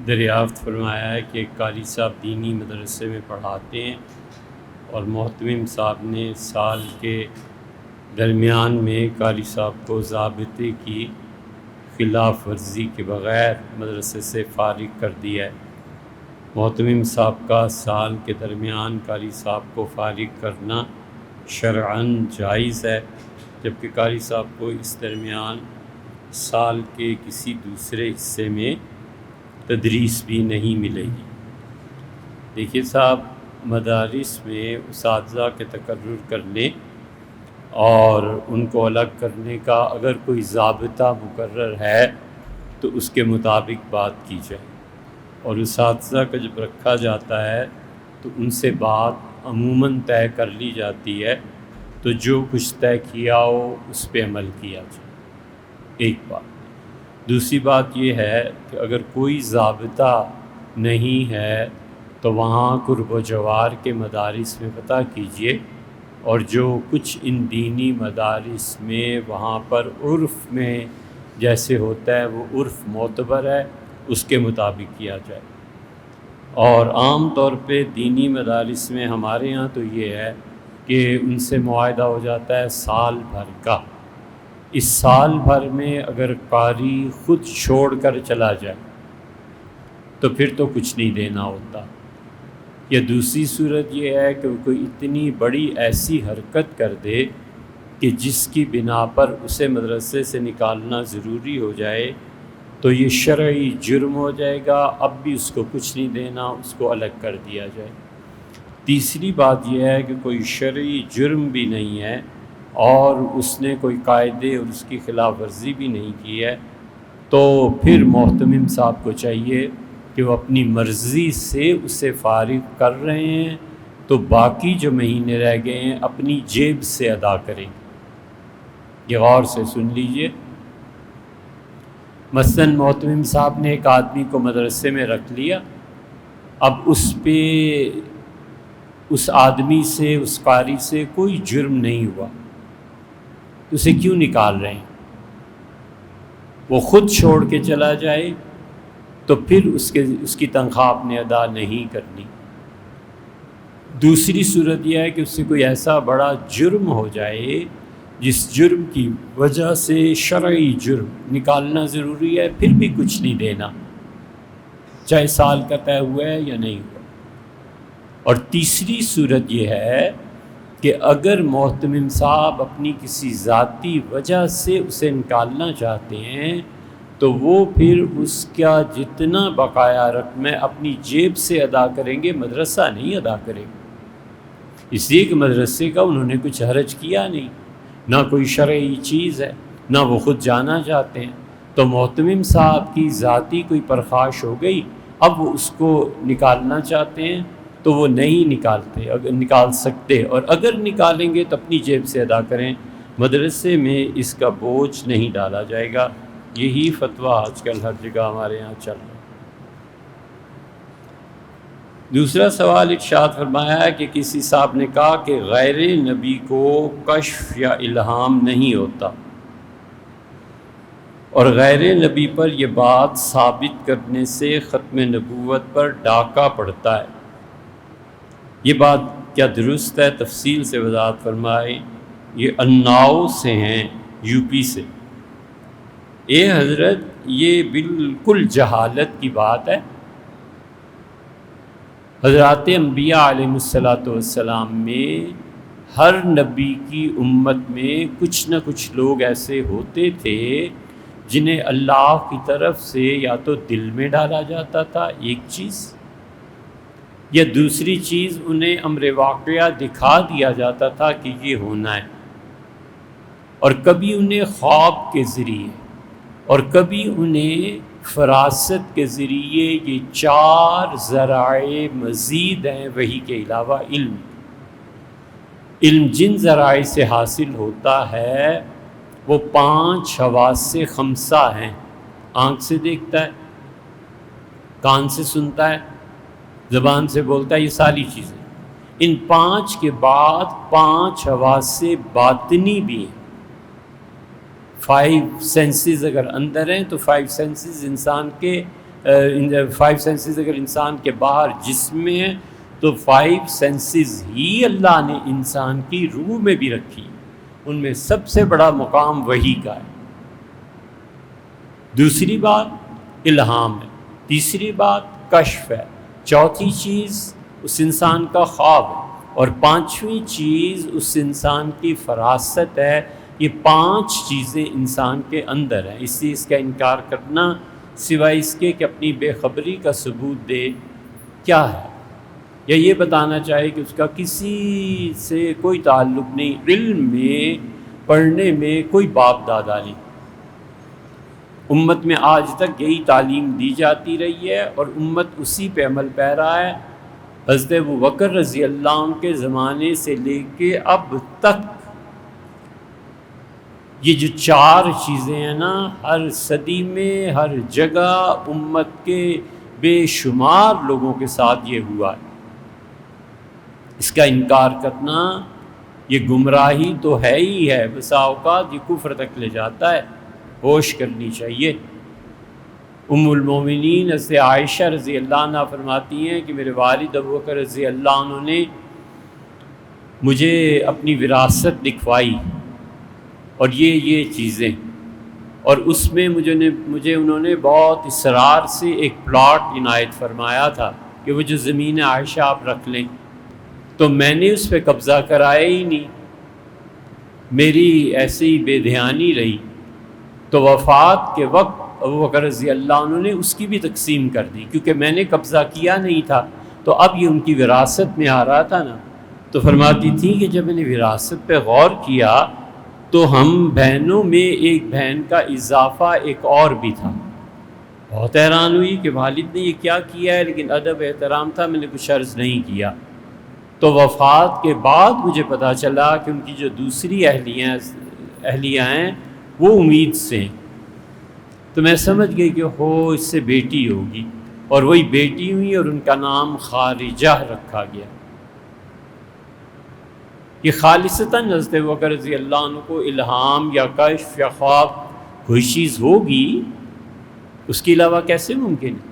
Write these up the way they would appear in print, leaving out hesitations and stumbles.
دریافت فرمایا ہے کہ قاری صاحب دینی مدرسے میں پڑھاتے ہیں اور محتمم صاحب نے سال کے درمیان میں قاری صاحب کو ضابطے کی خلاف ورزی کے بغیر مدرسے سے فارغ کر دیا ہے۔ محتمم صاحب کا سال کے درمیان قاری صاحب کو فارغ کرنا شرعاً جائز ہے، جبکہ قاری صاحب کو اس درمیان سال کے کسی دوسرے حصے میں تدریس بھی نہیں ملے گی۔ دیکھیے صاحب، مدارس میں اساتذہ کے تقرر کرنے اور ان کو الگ کرنے کا اگر کوئی ضابطہ مقرر ہے تو اس کے مطابق بات کی جائے، اور اساتذہ کا جب رکھا جاتا ہے تو ان سے بات عموماً طے کر لی جاتی ہے، تو جو کچھ طے کیا ہو اس پہ عمل کیا جائے۔ ایک بات۔ دوسری بات یہ ہے کہ اگر کوئی ضابطہ نہیں ہے تو وہاں قرب و جوار کے مدارس میں پتہ کیجئے، اور جو کچھ ان دینی مدارس میں وہاں پر عرف میں جیسے ہوتا ہے وہ عرف معتبر ہے، اس کے مطابق کیا جائے۔ اور عام طور پہ دینی مدارس میں ہمارے ہاں تو یہ ہے کہ ان سے معاہدہ ہو جاتا ہے سال بھر کا۔ اس سال بھر میں اگر قاری خود چھوڑ کر چلا جائے تو پھر تو کچھ نہیں دینا ہوتا، یا دوسری صورت یہ ہے کہ کوئی اتنی بڑی ایسی حرکت کر دے کہ جس کی بنا پر اسے مدرسے سے نکالنا ضروری ہو جائے تو یہ شرعی جرم ہو جائے گا، اب بھی اس کو کچھ نہیں دینا، اس کو الگ کر دیا جائے۔ تیسری بات یہ ہے کہ کوئی شرعی جرم بھی نہیں ہے اور اس نے کوئی قاعدے اور اس کی خلاف ورزی بھی نہیں کی ہے، تو پھر محتمم صاحب کو چاہیے کہ وہ اپنی مرضی سے اسے فارغ کر رہے ہیں تو باقی جو مہینے رہ گئے ہیں اپنی جیب سے ادا کریں۔ یہ غور سے سن لیجئے۔ مثلاً محتمم صاحب نے ایک آدمی کو مدرسے میں رکھ لیا، اب اس پہ اس آدمی سے، اس قاری سے کوئی جرم نہیں ہوا، تو اسے کیوں نکال رہے ہیں؟ وہ خود چھوڑ کے چلا جائے تو پھر اس کی تنخواہ آپ نے ادا نہیں کرنی۔ دوسری صورت یہ ہے کہ اس سے کوئی ایسا بڑا جرم ہو جائے جس جرم کی وجہ سے شرعی جرم نکالنا ضروری ہے، پھر بھی کچھ نہیں دینا، چاہے سال کا طے ہوا ہے یا نہیں ہوا۔ اور تیسری صورت یہ ہے کہ اگر محتمم صاحب اپنی کسی ذاتی وجہ سے اسے نکالنا چاہتے ہیں تو وہ پھر اس کا جتنا بقایا رقم ہے اپنی جیب سے ادا کریں گے، مدرسہ نہیں ادا کرے گا، اس لیے کہ مدرسے کا انہوں نے کچھ حرج کیا نہیں، نہ کوئی شرعی چیز ہے، نہ وہ خود جانا چاہتے ہیں۔ تو محتمم صاحب کی ذاتی کوئی پرخاش ہو گئی، اب وہ اس کو نکالنا چاہتے ہیں تو وہ نہیں نکال سکتے، اور اگر نکالیں گے تو اپنی جیب سے ادا کریں، مدرسے میں اس کا بوجھ نہیں ڈالا جائے گا۔ یہی فتویٰ آج کل ہر جگہ ہمارے یہاں چل رہا ہے۔ دوسرا سوال ارشاد فرمایا ہے کہ کسی صاحب نے کہا کہ غیر نبی کو کشف یا الہام نہیں ہوتا، اور غیر نبی پر یہ بات ثابت کرنے سے ختم نبوت پر ڈاکہ پڑتا ہے، یہ بات کیا درست ہے؟ تفصیل سے وضاحت فرمائے۔ یہ اناؤ سے ہیں، یو پی سے۔ اے حضرت، یہ بالکل جہالت کی بات ہے۔ حضرات انبیاء علیہ السلام میں ہر نبی کی امت میں کچھ نہ کچھ لوگ ایسے ہوتے تھے جنہیں اللہ کی طرف سے یا تو دل میں ڈالا جاتا تھا ایک چیز، یا دوسری چیز انہیں امر واقعہ دکھا دیا جاتا تھا کہ یہ ہونا ہے، اور کبھی انہیں خواب کے ذریعے اور کبھی انہیں فراست کے ذریعے، یہ 4 ذرائع مزید ہیں وحی کے علاوہ۔ علم جن ذرائع سے حاصل ہوتا ہے وہ 5 حواس خمسہ ہیں، آنکھ سے دیکھتا ہے، کان سے سنتا ہے، زبان سے بولتا ہے، یہ ساری چیزیں۔ ان 5 کے بعد 5 حواس باطنی بھی ہیں۔ 5 سینسز اگر اندر ہیں تو 5 سینسز انسان کے 5 سینسز اگر انسان کے باہر جسم میں ہیں تو 5 سینسز ہی اللہ نے انسان کی روح میں بھی رکھی، ان میں سب سے بڑا مقام وحی کا ہے۔ دوسری بات الہام ہے، تیسری بات کشف ہے، چوتھی چیز اس انسان کا خواب ہے، اور پانچویں چیز اس انسان کی فراست ہے۔ یہ 5 چیزیں انسان کے اندر ہیں، اس لیے اس کا انکار کرنا سوائے اس کے کہ اپنی بے خبری کا ثبوت دے کیا ہے، یا یہ بتانا چاہے کہ اس کا کسی سے کوئی تعلق نہیں، علم میں پڑھنے میں کوئی باپ دادا نہیں۔ امت میں آج تک یہی تعلیم دی جاتی رہی ہے اور امت اسی پہ عمل پیرا ہے۔ حضرت ابوبکر رضی اللہ عنہ کے زمانے سے لے کے اب تک یہ جو 4 چیزیں ہیں نا، ہر صدی میں ہر جگہ امت کے بے شمار لوگوں کے ساتھ یہ ہوا ہے۔ اس کا انکار کرنا یہ گمراہی تو ہے ہی ہے، بسا اوقات یہ کفر تک لے جاتا ہے، ہوش کرنی چاہیے۔ ام المومنین حضرت عائشہ رضی اللہ عنہ فرماتی ہیں کہ میرے والد ابوبکر رضی اللہ عنہ نے مجھے اپنی وراثت دکھوائی اور یہ چیزیں، اور اس میں مجھے انہوں نے بہت اصرار سے ایک پلاٹ عنایت فرمایا تھا کہ وہ جو زمین عائشہ آپ رکھ لیں، تو میں نے اس پہ قبضہ کرایا ہی نہیں، میری ایسے ہی بے دھیانی رہی، تو وفات کے وقت ابوبکر رضی اللہ عنہ نے اس کی بھی تقسیم کر دی، کیونکہ میں نے قبضہ کیا نہیں تھا، تو اب یہ ان کی وراثت میں آ رہا تھا نا۔ تو فرماتی تھی کہ جب میں نے وراثت پہ غور کیا تو ہم بہنوں میں ایک بہن کا اضافہ ایک اور بھی تھا۔ بہت حیران ہوئی کہ والد نے یہ کیا کیا ہے، لیکن ادب احترام تھا، میں نے کچھ عرض نہیں کیا۔ تو وفات کے بعد مجھے پتہ چلا کہ ان کی جو دوسری اہلیہ ہیں وہ امید سے ہیں، تو میں سمجھ گئی کہ اس سے بیٹی ہوگی، اور وہی بیٹی ہوئی اور ان کا نام خارجہ رکھا گیا۔ یہ خالصتاً حضرت ابوبکر رضی اللہ عنہ کو الہام یا کشف یا خواب کوئی چیز ہوگی، اس کے علاوہ کیسے ممکن ہے؟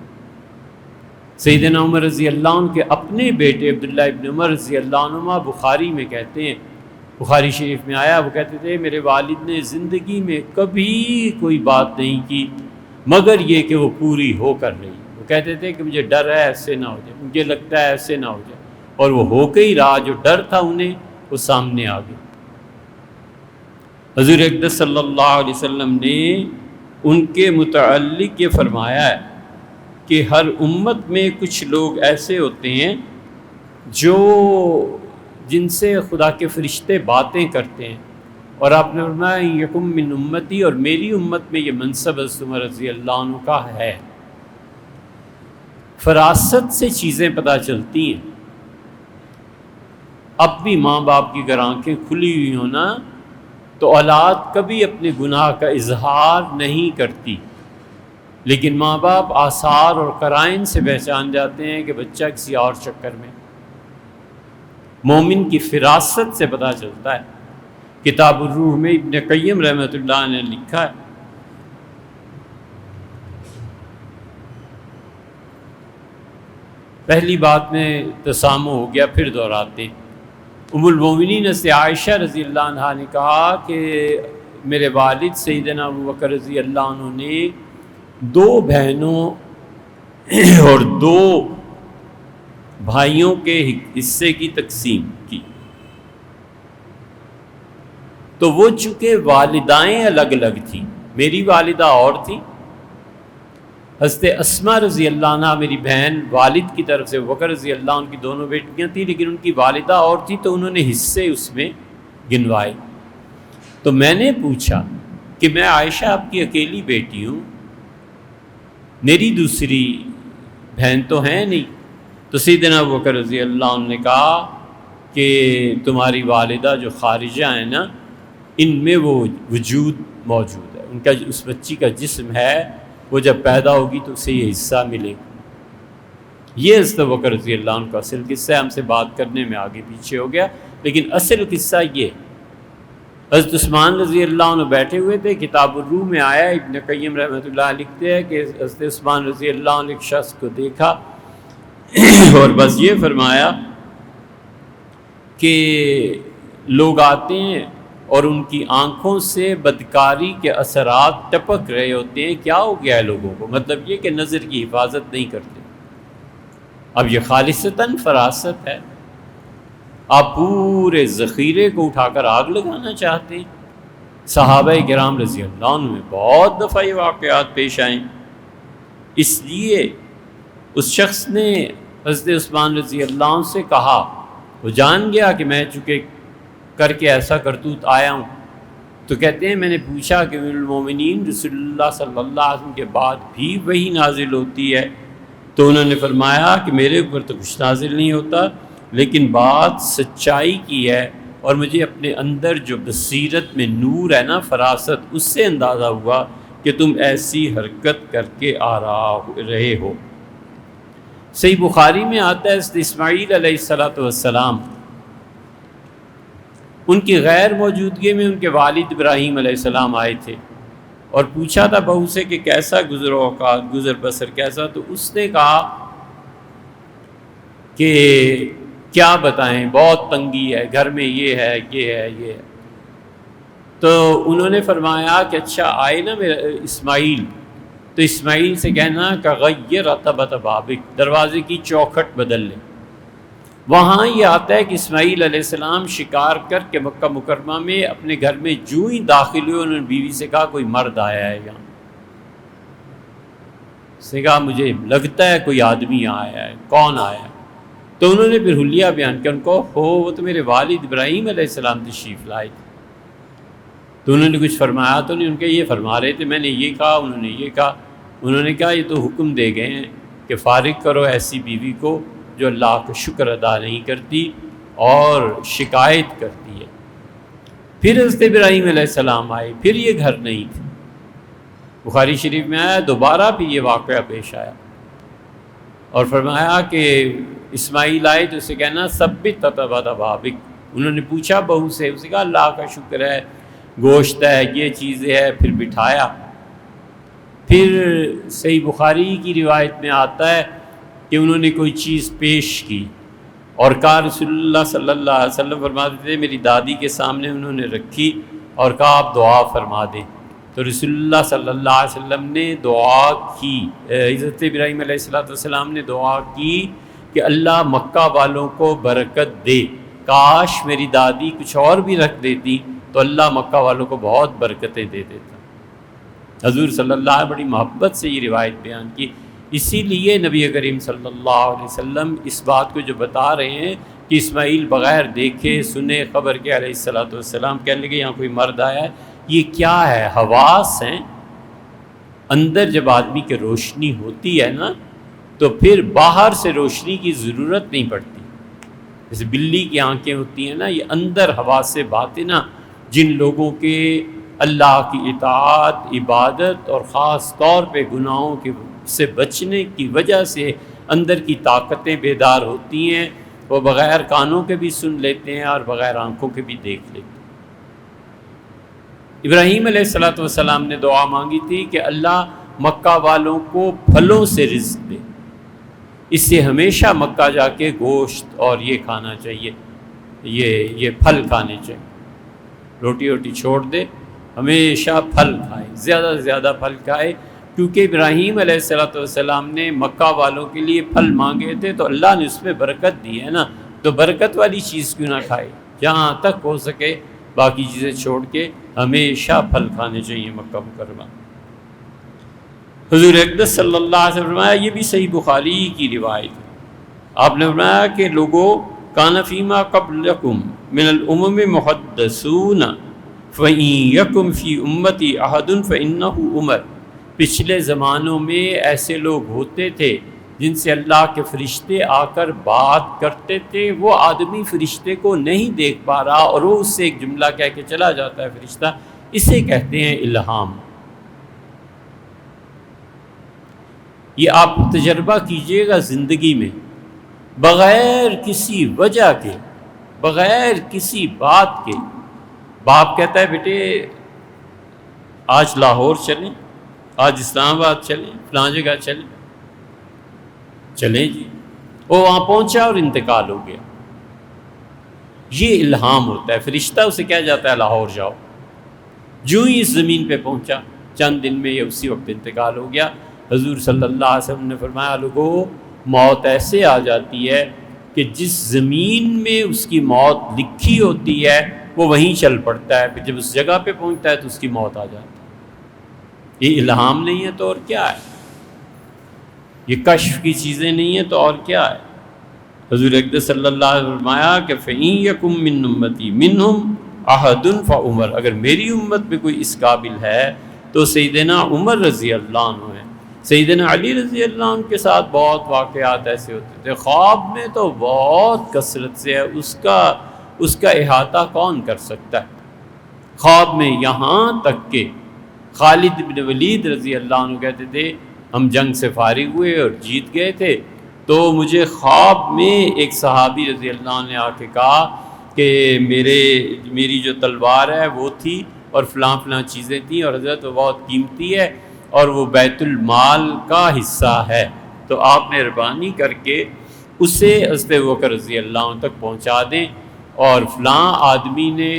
سیدنا عمر رضی اللہ عنہ کے اپنے بیٹے عبداللہ ابن عمر رضی اللہ عنہما بخاری میں کہتے ہیں، بخاری شریف میں آیا، وہ کہتے تھے میرے والد نے زندگی میں کبھی کوئی بات نہیں کی مگر یہ کہ وہ پوری ہو کر رہی۔ وہ کہتے تھے کہ مجھے ڈر ہے ایسے نہ ہو جائے، مجھے لگتا ہے ایسے نہ ہو جائے، اور وہ ہو کے ہی رہا، جو ڈر تھا انہیں وہ سامنے آ گیا۔ حضور اقدس صلی اللہ علیہ وسلم نے ان کے متعلق یہ فرمایا ہے کہ ہر امت میں کچھ لوگ ایسے ہوتے ہیں جن سے خدا کے فرشتے باتیں کرتے ہیں، اور آپ نے فرمایا یکم من امتی، اور میری امت میں یہ منصب حضرت عمر رضی اللہ عنہ کا ہے۔ فراست سے چیزیں پتہ چلتی ہیں۔ اب بھی ماں باپ کی اگر آنکھیں کھلی ہوئی ہوں نا تو اولاد کبھی اپنے گناہ کا اظہار نہیں کرتی، لیکن ماں باپ آثار اور قرائن سے پہچان جاتے ہیں کہ بچہ کسی اور چکر میں۔ مومن کی فراست سے پتہ چلتا ہے۔ کتاب الروح میں ابن قیم رحمۃ اللہ نے لکھا ہے، پہلی بات میں تسامح ہو گیا، پھر دہراتے ہیں۔ ام المومنین سے عائشہ رضی اللہ عنہ نے کہا کہ میرے والد سیدنا ابوبکر رضی اللہ عنہ نے 2 بہنوں اور 2 بھائیوں کے حصے کی تقسیم کی، تو وہ چونکہ والدائیں الگ الگ تھیں، میری والدہ اور تھی، حضرت اسماء رضی اللہ عنہ میری بہن، والد کی طرف سے ابوبکر رضی اللہ عنہ کی دونوں بیٹیاں تھیں، لیکن ان کی والدہ اور تھی، تو انہوں نے حصے اس میں گنوائے۔ تو میں نے پوچھا کہ میں عائشہ آپ کی اکیلی بیٹی ہوں، میری دوسری بہن تو ہیں نہیں، تو سیدنا ابوبکر رضی اللہ عنہ نے کہا کہ تمہاری والدہ جو خارجہ ہیں نا، ان میں وہ وجود موجود ہے، ان کا اس بچی کا جسم ہے، وہ جب پیدا ہوگی تو اسے یہ حصہ ملے گا۔ یہ حضرت ابوبکر رضی اللہ عنہ کا اصل قصہ ہے، ہم سے بات کرنے میں آگے پیچھے ہو گیا، لیکن اصل قصہ یہ حضرت عثمان رضی اللہ عنہ بیٹھے ہوئے تھے، کتاب الروح میں آیا، ابن قیم رحمۃ اللہ لکھتے ہیں کہ حضرت عثمان رضی اللہ عنہ ایک شخص کو دیکھا اور بس یہ فرمایا کہ لوگ آتے ہیں اور ان کی آنکھوں سے بدکاری کے اثرات ٹپک رہے ہوتے ہیں، کیا ہو گیا ہے لوگوں کو؟ مطلب یہ کہ نظر کی حفاظت نہیں کرتے۔ اب یہ خالصتاً فراست ہے، آپ پورے ذخیرے کو اٹھا کر آگ لگانا چاہتے ہیں۔ صحابہ کرام رضی اللہ عنہ میں بہت دفعہ یہ واقعات پیش آئیں، اس لیے اس شخص نے حضرت عثمان رضی اللہ عنہ سے کہا، وہ جان گیا کہ میں چونکہ کر کے ایسا کرتوت آیا ہوں، تو کہتے ہیں میں نے پوچھا کہ امیر المومنین رسول اللہ صلی اللہ علیہ وسلم کے بعد بھی وہی نازل ہوتی ہے؟ تو انہوں نے فرمایا کہ میرے اوپر تو کچھ نازل نہیں ہوتا، لیکن بات سچائی کی ہے، اور مجھے اپنے اندر جو بصیرت میں نور ہے نا، فراست، اس سے اندازہ ہوا کہ تم ایسی حرکت کر کے آ رہے ہو۔ صحیح بخاری میں آتا ہے حضرت اسماعیل علیہ السلام ان کی غیر موجودگی میں ان کے والد ابراہیم علیہ السلام آئے تھے اور پوچھا تھا بہو سے کہ کیسا گزر اوقات، گزر بسر کیسا؟ تو اس نے کہا کہ کیا بتائیں، بہت تنگی ہے، گھر میں یہ ہے، یہ ہے، یہ ہے۔ تو انہوں نے فرمایا کہ اچھا آئے نا میرا اسماعیل، تو اسماعیل سے کہنا کہ غیر رطبۃ بابک، دروازے کی چوکھٹ بدل لے۔ وہاں یہ آتا ہے کہ اسماعیل علیہ السلام شکار کر کے مکہ مکرمہ میں اپنے گھر میں جو ہی داخل ہوئے، انہوں نے بیوی سے کہا کوئی مرد آیا ہے یہاں۔ اس نے کہا مجھے لگتا ہے کوئی آدمی آیا ہے، کون آیا ہے؟ تو انہوں نے پھر حلیہ بیان کیا، ان کو وہ تو میرے والد ابراہیم علیہ السلام تشریف لائے تھے۔ تو انہوں نے کچھ فرمایا تو نہیں، ان کے یہ فرما رہے تھے میں نے یہ کہا، انہوں نے یہ کہا۔ انہوں نے کہا یہ تو حکم دے گئے ہیں کہ فارغ کرو ایسی بیوی کو جو اللہ کا شکر ادا نہیں کرتی اور شکایت کرتی ہے۔ پھر حضرت ابراہیم علیہ السلام آئے، پھر یہ گھر نہیں تھے۔ بخاری شریف میں آیا دوبارہ بھی یہ واقعہ پیش آیا اور فرمایا کہ اسماعیل آئے تو اسے کہنا ثبت تتبت بابک۔ انہوں نے پوچھا بہو سے، اسے کہا اللہ کا شکر ہے، گوشت ہے، یہ چیزیں ہے، پھر بٹھایا۔ پھر صحیح بخاری کی روایت میں آتا ہے کہ انہوں نے کوئی چیز پیش کی اور کہا رسول اللہ صلی اللہ علیہ وسلم فرماتے تھے، میری دادی کے سامنے انہوں نے رکھی اور کہا آپ دعا فرما دیں۔ تو رسول اللہ صلی اللہ علیہ وسلم نے دعا کی، حضرت ابراہیم علیہ السلام نے دعا کی کہ اللہ مکہ والوں کو برکت دے، کاش میری دادی کچھ اور بھی رکھ دیتی تو اللہ مکہ والوں کو بہت برکتیں دے دیتا۔ حضور صلی اللہ علیہ وسلم بڑی محبت سے یہ روایت بیان کی، اسی لیے نبی کریم صلی اللہ علیہ وسلم اس بات کو جو بتا رہے ہیں کہ اسماعیل بغیر دیکھے سنے خبر کے علیہ السلام کہنے لگے یہاں کوئی مرد آیا ہے، یہ کیا ہے؟ حواس ہیں۔ اندر جب آدمی کی روشنی ہوتی ہے نا تو پھر باہر سے روشنی کی ضرورت نہیں پڑتی۔ جیسے بلی کی آنکھیں ہوتی ہیں نا، یہ اندر حواس سے باطنہ جن لوگوں کے اللہ کی اطاعت، عبادت اور خاص طور پہ گناہوں سے بچنے کی وجہ سے اندر کی طاقتیں بیدار ہوتی ہیں، وہ بغیر کانوں کے بھی سن لیتے ہیں اور بغیر آنکھوں کے بھی دیکھ لیتے ہیں۔ ابراہیم علیہ السلام نے دعا مانگی تھی کہ اللہ مکہ والوں کو پھلوں سے رزق دے، اس سے ہمیشہ مکہ جا کے گوشت اور یہ کھانا چاہیے، یہ پھل کھانے چاہیے، روٹی ووٹی چھوڑ دے، ہمیشہ پھل کھائے، زیادہ سے زیادہ پھل کھائے، کیونکہ ابراہیم علیہ السلام نے مکہ والوں کے لیے پھل مانگے تھے تو اللہ نے اس میں برکت دی ہے نا، تو برکت والی چیز کیوں نہ کھائے، جہاں تک ہو سکے باقی چیزیں چھوڑ کے ہمیشہ پھل کھانے چاہیے مکہ مکرمہ۔ حضور اقدس صلی اللہ علیہ وسلم نے فرمایا، یہ بھی صحیح بخاری کی روایت ہے، آپ نے فرمایا کہ لوگوں کان فیما قبلکم من الامم محدثون فإن یکم فی امتی احد فإنہ عمر، پچھلے زمانوں میں ایسے لوگ ہوتے تھے جن سے اللہ کے فرشتے آ کر بات کرتے تھے، وہ آدمی فرشتے کو نہیں دیکھ پا رہا اور وہ اس سے ایک جملہ کہہ کے چلا جاتا ہے فرشتہ، اسے کہتے ہیں الہام۔ یہ آپ تجربہ کیجئے گا زندگی میں، بغیر کسی وجہ کے، بغیر کسی بات کے باپ کہتا ہے بیٹے آج لاہور چلیں، آج اسلام آباد چلیں، فلاں جگہ چلیں جی۔ وہ وہاں پہنچا اور انتقال ہو گیا۔ یہ الہام ہوتا ہے، فرشتہ اسے کہہ جاتا ہے لاہور جاؤ، جو ہی اس زمین پہ پہنچا چند دن میں یا اسی وقت انتقال ہو گیا۔ حضور صلی اللہ علیہ وسلم نے فرمایا لوگوں، موت ایسے آ جاتی ہے کہ جس زمین میں اس کی موت لکھی ہوتی ہے وہ وہیں چل پڑتا ہے، پھر جب اس جگہ پہ پہنچتا ہے تو اس کی موت آ جاتی ہے۔ یہ الہام نہیں ہے تو اور کیا ہے؟ یہ کشف کی چیزیں نہیں ہیں تو اور کیا ہے؟ حضور اقدس صلی اللہ علیہ وسلم نے فرمایا کہ فَإِن يَكُن مِّن أُمَّتِي مِنْهُمْ أَحَدٌ فَعُمَرٌ، اگر میری امت میں کوئی اس قابل ہے تو سیدنا عمر رضی اللہ عنہ ہے۔ سیدنا علی رضی اللہ عنہ کے ساتھ بہت واقعات ایسے ہوتے تھے، خواب میں تو بہت کثرت سے ہے، اس کا احاطہ کون کر سکتا ہے؟ خواب میں یہاں تک کہ خالد بن ولید رضی اللہ عنہ کہتے تھے ہم جنگ سے فارغ ہوئے اور جیت گئے تھے، تو مجھے خواب میں ایک صحابی رضی اللہ عنہ نے آ کے کہا کہ میری جو تلوار ہے وہ تھی اور فلاں چیزیں تھیں، اور حضرت وہ بہت قیمتی ہے اور وہ بیت المال کا حصہ ہے، تو آپ مہربانی کر کے اسے حضرت ابوبکر رضی اللہ عنہ تک پہنچا دیں، اور فلاں آدمی نے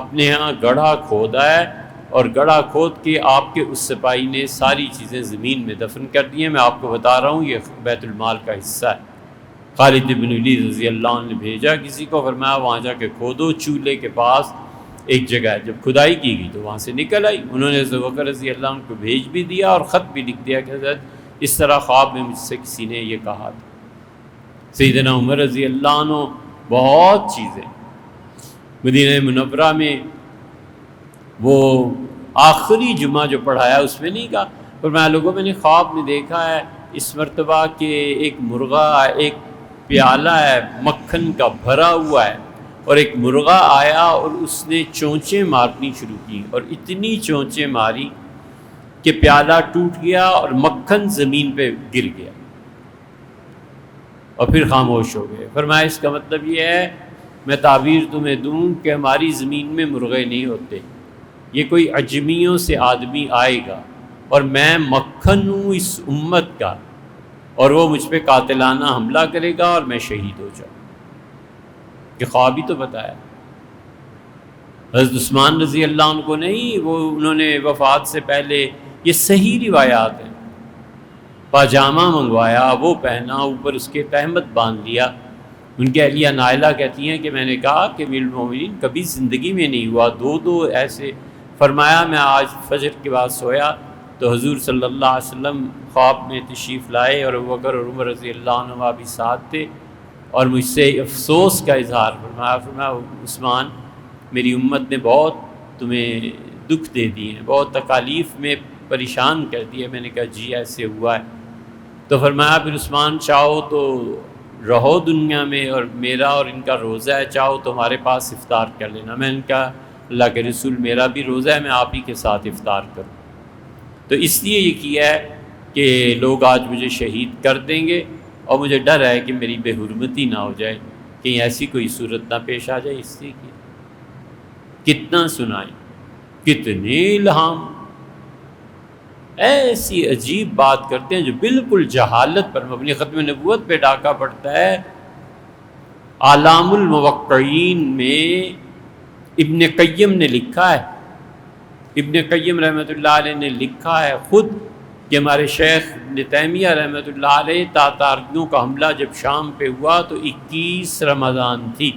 اپنے ہاں گڑھا کھودا ہے اور گڑھا کھود کے آپ کے اس سپاہی نے ساری چیزیں زمین میں دفن کر دی ہیں، میں آپ کو بتا رہا ہوں یہ بیت المال کا حصہ ہے۔ خالد بن ولید رضی اللہ عنہ نے بھیجا کسی کو، فرمایا وہاں جا کے کھودو، چولہے کے پاس ایک جگہ ہے، جب کھدائی کی گئی تو وہاں سے نکل آئی۔ انہوں نے حضرت ابوبکر رضی اللہ عنہ کو بھیج بھی دیا اور خط بھی لکھ دیا کہ حضرت اس طرح خواب میں مجھ سے کسی نے یہ کہا تھا۔ سیدنا عمر رضی اللہ عنہ بہت چیزیں مدینہ منورہ میں، وہ آخری جمعہ جو پڑھایا اس میں نہیں کہا، فرمایا لوگوں میں نے خواب میں دیکھا ہے اس مرتبہ کہ ایک مرغا، ایک پیالہ ہے مکھن کا بھرا ہوا ہے، اور ایک مرغا آیا اور اس نے چونچیں مارنی شروع کی، اور اتنی چونچیں ماری کہ پیالہ ٹوٹ گیا اور مکھن زمین پہ گر گیا اور پھر خاموش ہو گئے۔ فرمایا اس کا مطلب یہ ہے، میں تعبیر تمہیں دوں کہ ہماری زمین میں مرغے نہیں ہوتے، یہ کوئی عجمیوں سے آدمی آئے گا اور میں مکھن ہوں اس امت کا، اور وہ مجھ پہ قاتلانہ حملہ کرے گا اور میں شہید ہو جاؤں۔ کہ خواب ہی تو بتایا حضرت عثمان رضی اللہ عنہ کو نہیں، وہ انہوں نے وفات سے پہلے، یہ صحیح روایات ہیں، پاجامہ منگوایا، وہ پہنا، اوپر اس کے تہمت باندھ لیا۔ ان کے اہلیہ نائلہ کہتی ہیں کہ میں نے کہا کہ امیر المومنین کبھی زندگی میں نہیں ہوا دو ایسے۔ فرمایا میں آج فجر کے بعد سویا تو حضور صلی اللہ علیہ وسلم خواب میں تشریف لائے اور ابوبکر اور عمر رضی اللہ عنہ بھی ساتھ تھے، اور مجھ سے افسوس کا اظہار فرمایا عثمان میری امت نے بہت تمہیں دکھ دے دیے ہیں، بہت تکالیف میں پریشان کر دیا۔ میں نے کہا جی ایسے ہوا ہے۔ تو فرمایا پھر عثمان چاہو تو رہو دنیا میں، اور میرا اور ان کا روزہ ہے، چاہو تو ہمارے پاس افطار کر لینا۔ میں نے کہا اللہ کے رسول میرا بھی روزہ ہے، میں آپ ہی کے ساتھ افطار کروں۔ تو اس لیے یہ کیا ہے کہ لوگ آج مجھے شہید کر دیں گے، اور مجھے ڈر ہے کہ میری بے حرمتی نہ ہو جائے، کہیں ایسی کوئی صورت نہ پیش آ جائے۔ اس لیے کتنا سنائیں، کتنے الہام ایسی عجیب بات کرتے ہیں جو بالکل جہالت پر مبنی، ختم نبوت پہ ڈاکہ پڑتا ہے۔ اعلام الموقعین میں ابن قیم نے لکھا ہے، ابن قیم رحمۃ اللہ علیہ نے لکھا ہے خود کہ ہمارے شیخ ابن تیمیہ رحمۃ اللہ علیہ تاتاریوں کا حملہ جب شام پہ ہوا تو 21 رمضان تھی،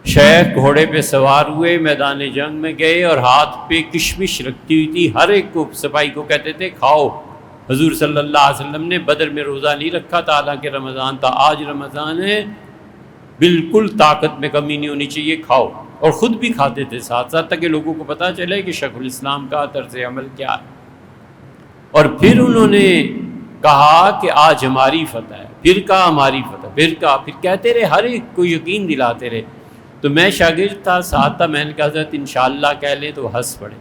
شیخ گھوڑے پہ سوار ہوئے میدان جنگ میں گئے اور ہاتھ پہ کشمش رکھی ہوئی تھی، ہر ایک کو سپاہی کو کہتے تھے کھاؤ۔ حضور صلی اللہ علیہ وسلم نے بدر میں روزہ نہیں رکھا تھا، حالانکہ رمضان تھا، آج رمضان ہے، بالکل طاقت میں کمی نہیں ہونی چاہیے، کھاؤ، اور خود بھی کھاتے تھے ساتھ ساتھ تاکہ لوگوں کو پتہ چلے کہ شیخ الاسلام کا طرز عمل کیا ہے۔ اور پھر انہوں نے کہا کہ آج ہماری فتح ہے، پھر کہا ہماری فتح، پھر کہا، پھر کہتے رہے، ہر ایک کو یقین دلاتے رہے۔ تو میں شاگرد تھا، ساتھ تھا، میں نے کہا حضرت انشاءاللہ کہہ لیں تو ہنس پڑے۔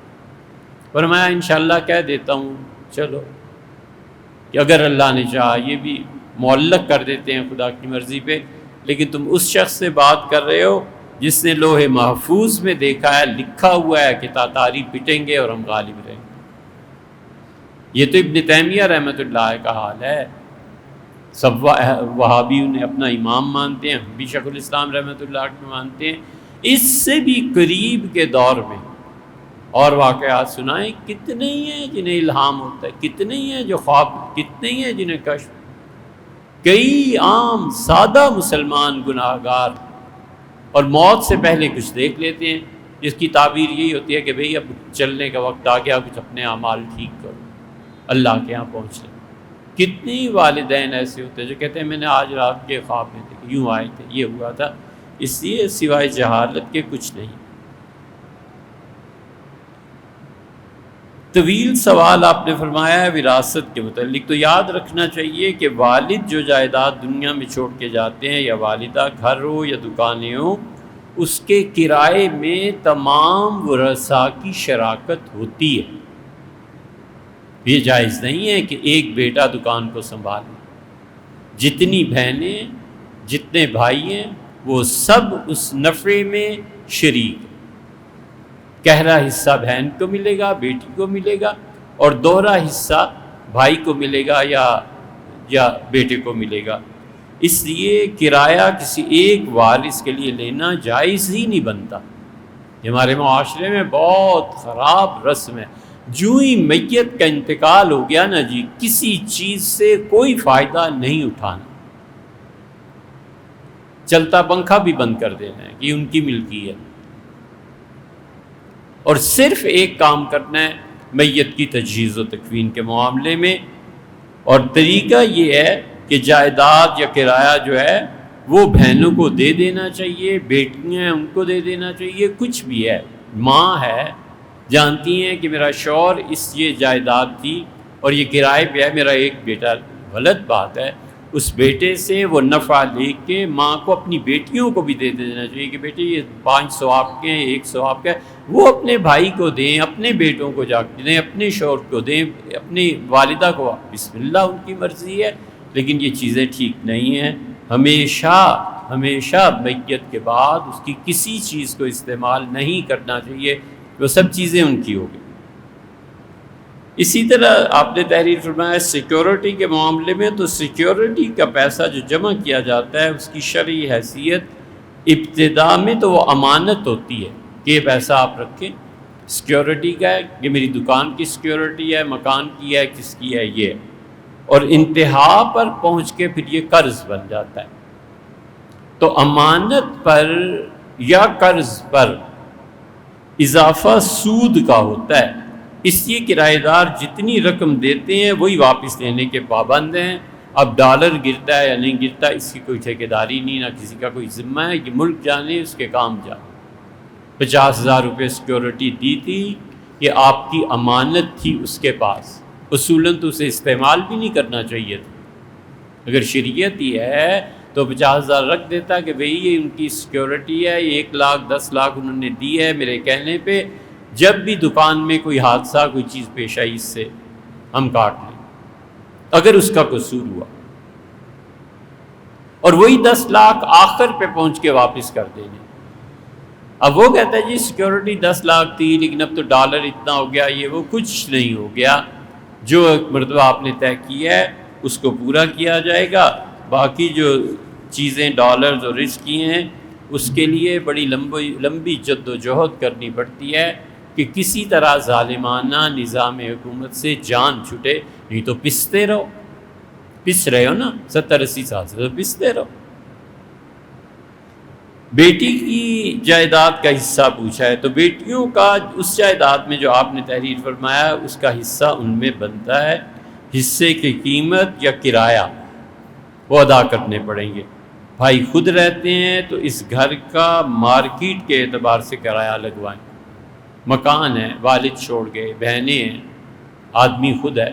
فرمایا انشاءاللہ کہہ دیتا ہوں، چلو کہ اگر اللہ نے چاہا، یہ بھی معلق کر دیتے ہیں خدا کی مرضی پہ، لیکن تم اس شخص سے بات کر رہے ہو جس نے لوح محفوظ میں دیکھا ہے، لکھا ہوا ہے کہ تاتاری پٹیں گے اور ہم غالب رہیں گے۔ یہ تو ابن تیمیہ رحمۃ اللہ کا حال ہے۔ سب وہابی انہیں اپنا امام مانتے ہیں، ہم بھی شیخ الاسلام رحمۃ اللہ کو مانتے ہیں۔ اس سے بھی قریب کے دور میں اور واقعات سنائیں، کتنے ہی ہیں جنہیں الہام ہوتا ہے، کتنے ہی ہیں جو خواب، کتنے ہی ہیں جنہیں کشف۔ کئی عام سادہ مسلمان گناہ گار اور موت سے پہلے کچھ دیکھ لیتے ہیں، جس کی تعبیر یہی ہوتی ہے کہ بھئی اب چلنے کا وقت آ گیا، کچھ اپنے اعمال ٹھیک کرو، اللہ کے ہاں پہنچ لیں۔ کتنی والدین ایسے ہوتے ہیں جو کہتے ہیں میں نے آج رات کے خواب میں دیکھا، یوں آئے تھے، یہ ہوا تھا۔ اس لیے سوائے جہالت کے کچھ نہیں۔ طویل سوال آپ نے فرمایا ہے وراثت کے متعلق، تو یاد رکھنا چاہیے کہ والد جو جائیداد دنیا میں چھوڑ کے جاتے ہیں، یا والدہ، گھر ہو یا دکانیں ہوں، اس کے کرائے میں تمام ورثاء کی شراکت ہوتی ہے۔ یہ جائز نہیں ہے کہ ایک بیٹا دکان کو سنبھالے۔ جتنی بہنیں، جتنے بھائی ہیں، وہ سب اس نفع میں شریک ہیں۔ گہرا حصہ بہن کو ملے گا، بیٹی کو ملے گا، اور دوہرا حصہ بھائی کو ملے گا یا بیٹے کو ملے گا۔ اس لیے کرایہ کسی ایک وارث کے لیے لینا جائز ہی نہیں بنتا۔ یہ ہمارے معاشرے میں بہت خراب رسم ہے۔ جو ہی میت کا انتقال ہو گیا نا جی، کسی چیز سے کوئی فائدہ نہیں اٹھانا، چلتا پنکھا بھی بند کر دینا ہے کہ ان کی ملکی ہے، اور صرف ایک کام کرنا ہے میت کی تجہیز و تکفین کے معاملے میں، اور طریقہ یہ ہے کہ جائیداد یا کرایہ جو ہے وہ بہنوں کو دے دینا چاہیے، بیٹیاں ہیں ان کو دے دینا چاہیے، کچھ بھی ہے۔ ماں ہے، جانتی ہیں کہ میرا شوہر یہ جائیداد تھی اور یہ کرائے پہ ہے، میرا ایک بیٹا، غلط بات ہے۔ اس بیٹے سے وہ نفع لے کے ماں کو اپنی بیٹیوں کو بھی دے دینا چاہیے کہ بیٹے یہ 500 آپ کے ہیں، 100 آپ کا ہے، وہ اپنے بھائی کو دیں، اپنے بیٹوں کو جا کے دیں، اپنے شوہر کو دیں، اپنی والدہ کو، بسم اللہ، ان کی مرضی ہے۔ لیکن یہ چیزیں ٹھیک نہیں ہیں۔ ہمیشہ میت کے بعد اس کی کسی چیز کو استعمال نہیں کرنا چاہیے، وہ سب چیزیں ان کی ہوگی۔ اسی طرح آپ نے تحریر فرمایا سیکیورٹی کے معاملے میں، تو سیکیورٹی کا پیسہ جو جمع کیا جاتا ہے اس کی شرعی حیثیت ابتدا میں تو وہ امانت ہوتی ہے کہ یہ پیسہ آپ رکھیں، سیکیورٹی کا ہے، یہ میری دکان کی سیکیورٹی ہے، مکان کی ہے، کس کی ہے یہ، اور انتہا پر پہنچ کے پھر یہ قرض بن جاتا ہے۔ تو امانت پر یا قرض پر اضافہ سود کا ہوتا ہے، اس لیے کرایہ دار جتنی رقم دیتے ہیں وہی واپس لینے کے پابند ہیں۔ اب ڈالر گرتا ہے یا نہیں گرتا اس کی کوئی ٹھیکیداری نہیں، نہ کسی کا کوئی ذمہ ہے، یہ ملک جانے، اس کے کام جانے۔ 50,000 روپے سیکیورٹی دی تھی، یہ آپ کی امانت تھی اس کے پاس، اصولاً تو اسے استعمال بھی نہیں کرنا چاہیے تھا۔ اگر شریعت ہی ہے تو 50,000 رکھ دیتا کہ بھئی یہ ان کی سیکیورٹی ہے، یہ 1 لاکھ 10 لاکھ انہوں نے دی ہے میرے کہنے پہ، جب بھی دکان میں کوئی حادثہ کوئی چیز پیش آئی اس سے ہم کاٹ لیں اگر اس کا قصور ہوا، اور وہی 10 لاکھ آخر پہ پہنچ کے واپس کر دینے۔ اب وہ کہتا ہے جی سیکیورٹی 10 لاکھ تھی لیکن اب تو ڈالر اتنا ہو گیا، یہ وہ، کچھ نہیں ہو گیا۔ جو ایک مرتبہ آپ نے طے کیا ہے اس کو پورا کیا جائے گا، باقی جو چیزیں ڈالرز اور رسک کی ہیں اس کے لیے بڑی لمبی جد و جہد کرنی پڑتی ہے کہ کسی طرح ظالمانہ نظام حکومت سے جان چھٹے، نہیں تو پستے رہو، پس رہے ہو نا 70-80 سال سے، تو پستے رہو۔ بیٹی کی جائیداد کا حصہ پوچھا ہے، تو بیٹیوں کا اس جائیداد میں جو آپ نے تحریر فرمایا اس کا حصہ ان میں بنتا ہے، حصے کی قیمت یا کرایہ وہ ادا کرنے پڑیں گے۔ بھائی خود رہتے ہیں تو اس گھر کا مارکیٹ کے اعتبار سے کرایہ لگوائیں، مکان ہے، والد چھوڑ گئے، بہنیں ہیں، آدمی خود ہے،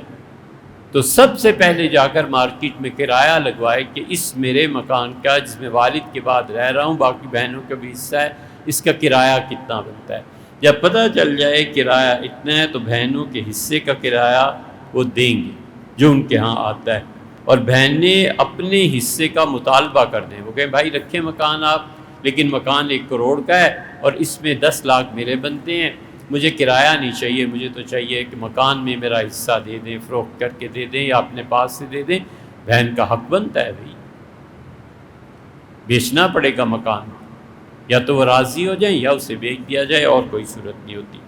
تو سب سے پہلے جا کر مارکیٹ میں کرایہ لگوائے کہ اس میرے مکان کا جس میں والد کے بعد رہ رہا ہوں، باقی بہنوں کا بھی حصہ ہے، اس کا کرایہ کتنا بنتا ہے۔ جب پتہ چل جائے کرایہ اتنا ہے تو بہنوں کے حصے کا کرایہ وہ دیں گے جو ان کے ہاں آتا ہے، اور بہنیں اپنے حصے کا مطالبہ کر دیں، وہ کہیں بھائی رکھیں مکان آپ، لیکن مکان 1 کروڑ کا ہے اور اس میں 10 لاکھ میرے بنتے ہیں، مجھے کرایہ نہیں چاہیے، مجھے تو چاہیے کہ مکان میں میرا حصہ دے دیں، فروخت کر کے دے دیں یا اپنے پاس سے دے دیں، بہن کا حق بنتا ہے بھائی، بیچنا پڑے گا مکان، یا تو وہ راضی ہو جائیں یا اسے بیچ دیا جائے، اور کوئی صورت نہیں ہوتی۔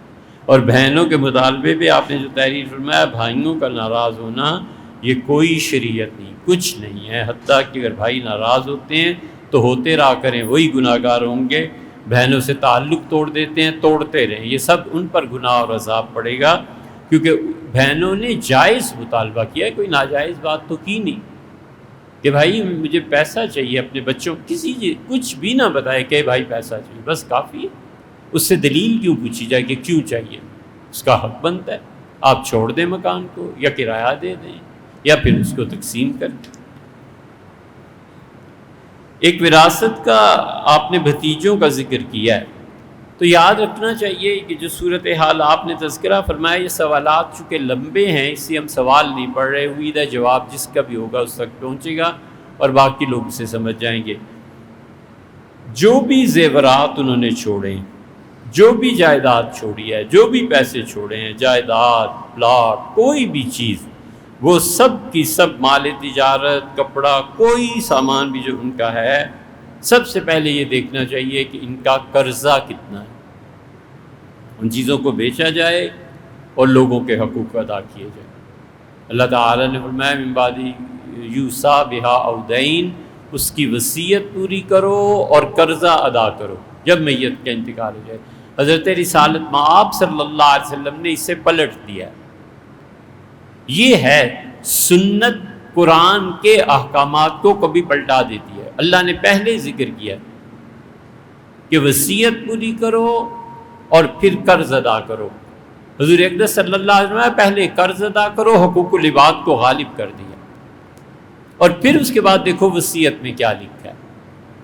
اور بہنوں کے مطالبے پہ آپ نے جو تحریر فرمایا، بھائیوں کا ناراض ہونا یہ کوئی شریعت نہیں، کچھ نہیں ہے، حتیٰ کہ اگر بھائی ناراض ہوتے ہیں تو ہوتے رہا کریں، وہی گناہ گار ہوں گے۔ بہنوں سے تعلق توڑ دیتے ہیں، توڑتے رہیں، یہ سب ان پر گناہ اور عذاب پڑے گا، کیونکہ بہنوں نے جائز مطالبہ کیا، کوئی ناجائز بات تو کی نہیں کہ بھائی مجھے پیسہ چاہیے اپنے بچوں، کچھ بھی نہ بتائے کہ بھائی پیسہ چاہیے، بس کافی ہے۔ اس سے دلیل کیوں پوچھی جائے کہ کیوں چاہیے؟ اس کا حق بنتا ہے، آپ چھوڑ دیں مکان کو یا کرایہ دے دیں یا پھر اس کو تقسیم کر دیں۔ ایک وراثت کا آپ نے بھتیجوں کا ذکر کیا ہے، تو یاد رکھنا چاہیے کہ جو صورتحال آپ نے تذکرہ فرمایا، یہ سوالات چونکہ لمبے ہیں اس لیے ہم سوال نہیں پڑھ رہے، امید ہے جواب جس کا بھی ہوگا اس تک پہنچے گا اور باقی لوگ اسے سمجھ جائیں گے۔ جو بھی زیورات انہوں نے چھوڑے ہیں، جو بھی جائیداد چھوڑی ہے، جو بھی پیسے چھوڑے ہیں، جائیداد، پلاٹ، کوئی بھی چیز، وہ سب کی سب مال تجارت، کپڑا، کوئی سامان بھی جو ان کا ہے، سب سے پہلے یہ دیکھنا چاہیے کہ ان کا قرضہ کتنا ہے، ان چیزوں کو بیچا جائے اور لوگوں کے حقوق ادا کیے جائیں۔ اللہ تعالیٰ نے فرمایا من بعد یوصی بہا او دین، اس کی وصیت پوری کرو اور قرضہ ادا کرو جب میت کا انتقال ہو جائے۔ حضرت رسالت مآب صلی اللہ علیہ وسلم نے اسے پلٹ دیا، یہ ہے سنت قرآن کے احکامات کو کبھی پلٹا دیتی ہے۔ اللہ نے پہلے ذکر کیا کہ وصیت پوری کرو اور پھر قرض ادا کرو۔ حضور اقدس صلی اللہ علیہ وسلم پہلے قرض ادا کرو، حقوق العباد کو غالب کر دیا، اور پھر اس کے بعد دیکھو وصیت میں کیا لکھا ہے۔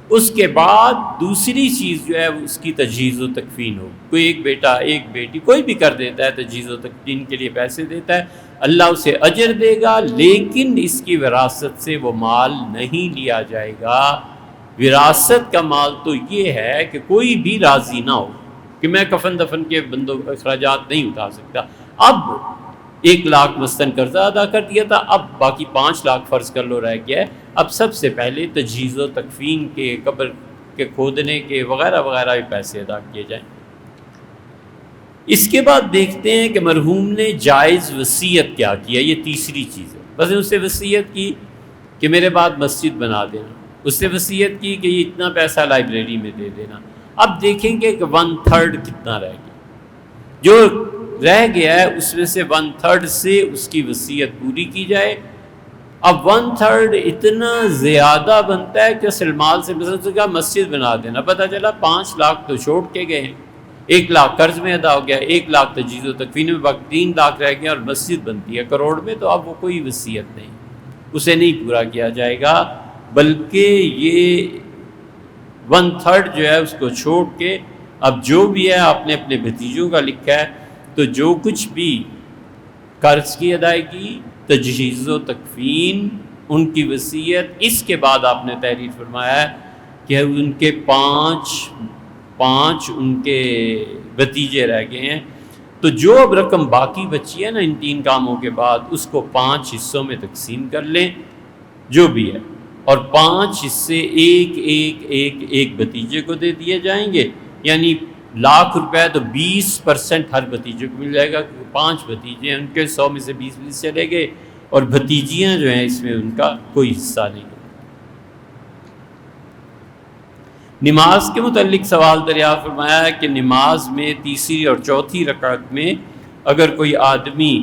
اس کے بعد دوسری چیز جو ہے اس کی تجہیز و تکفین ہو، کوئی ایک بیٹا ایک بیٹی کوئی بھی کر دیتا ہے، تجہیز و تکفین کے لیے پیسے دیتا ہے، اللہ اسے اجر دے گا، لیکن اس کی وراثت سے وہ مال نہیں لیا جائے گا۔ وراثت کا مال تو یہ ہے کہ کوئی بھی راضی نہ ہو کہ میں کفن دفن کے اخراجات نہیں اٹھا سکتا۔ اب 1 لاکھ مثلاً قرضہ ادا کر دیا تھا، اب باقی 5 لاکھ فرض کر لو رہ گیا ہے، اب سب سے پہلے تجہیز و تکفین کے، قبر کے کھودنے کے وغیرہ وغیرہ بھی پیسے ادا کیے جائیں۔ اس کے بعد دیکھتے ہیں کہ مرحوم نے جائز وصیت کیا کیا، یہ تیسری چیز ہے۔ بس اس سے وصیت کی کہ میرے بعد مسجد بنا دینا، اس سے وصیت کی کہ یہ اتنا پیسہ لائبریری میں دے دینا۔ اب دیکھیں گے کہ 1/3 کتنا رہ گیا، جو رہ گیا ہے اس میں سے 1/3 سے اس کی وصیت پوری کی جائے۔ اب 1/3 اتنا زیادہ بنتا ہے کہ اصل مال سے مثلا مسجد بنا دینا، پتہ چلا 5 لاکھ تو چھوڑ کے گئے ہیں، 1 لاکھ قرض میں ادا ہو گیا، 1 لاکھ تجہیز و تکفین میں، باقی 3 لاکھ رہ گیا اور مسجد بنتی ہے کروڑ میں، تو اب وہ کوئی وصیت نہیں، اسے نہیں پورا کیا جائے گا، بلکہ یہ 1/3 جو ہے اس کو چھوڑ کے اب جو بھی ہے آپ نے اپنے بھتیجوں کا لکھا ہے، تو جو کچھ بھی قرض کی ادائیگی، تجہیز و تکفین، ان کی وصیت، اس کے بعد آپ نے تحریر فرمایا ہے کہ ان کے 5 ان کے بھتیجے رہ گئے ہیں، تو جو اب رقم باقی بچی ہے نا ان 3 کاموں کے بعد، اس کو 5 حصوں میں تقسیم کر لیں جو بھی ہے، اور 5 حصے ایک بھتیجے کو دے دیے جائیں گے، یعنی لاکھ روپے تو 20% ہر بھتیجے کو مل جائے گا، کیونکہ 5 بھتیجے ہیں، ان کے 100 میں سے 20 چلے گئے، اور بھتیجیاں جو ہیں اس میں ان کا کوئی حصہ نہیں ہے۔ نماز کے متعلق سوال دریافت فرمایا ہے کہ نماز میں تیسری اور چوتھی رکعت میں اگر کوئی آدمی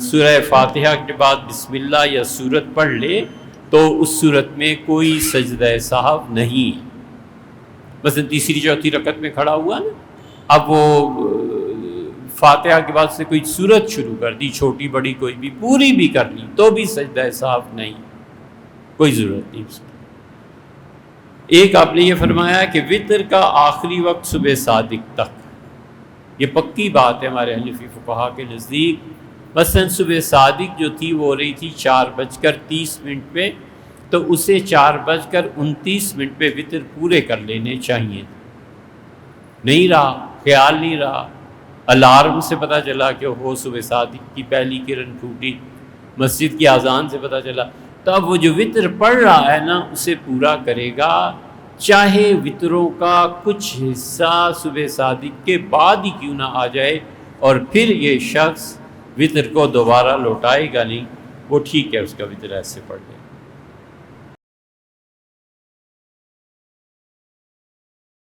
سورہ فاتحہ کے بعد بسم اللہ یا سورت پڑھ لے تو اس صورت میں کوئی سجدہ سہو نہیں ہے۔ مثلا تیسری چوتھی رکعت میں کھڑا ہوا نا، اب وہ فاتحہ کے بعد سے کوئی سورت شروع کر دی، چھوٹی بڑی کوئی بھی، پوری بھی کر لی تو بھی سجدہ سہو نہیں، کوئی ضرورت نہیں اس کی۔ ایک آپ نے یہ فرمایا کہ وتر کا آخری وقت صبح صادق تک، یہ پکی بات ہے ہمارے حنفی فقہا کے نزدیک۔ مثلا صبح صادق جو تھی وہ ہو رہی تھی 4:30 پہ، تو اسے 4:29 پہ وطر پورے کر لینے چاہیے. نہیں رہا، خیال نہیں رہا، الارم سے پتہ چلا کہ ہو صبح صادق کی پہلی کرن پھوٹی، مسجد کی اذان سے پتہ چلا، تو اب وہ جو وطر پڑھ رہا ہے نا اسے پورا کرے گا، چاہے وطروں کا کچھ حصہ صبح صادق کے بعد ہی کیوں نہ آ جائے، اور پھر یہ شخص وطر کو دوبارہ لوٹائے گا نہیں، وہ ٹھیک ہے، اس کا وطر ایسے پڑھ لے.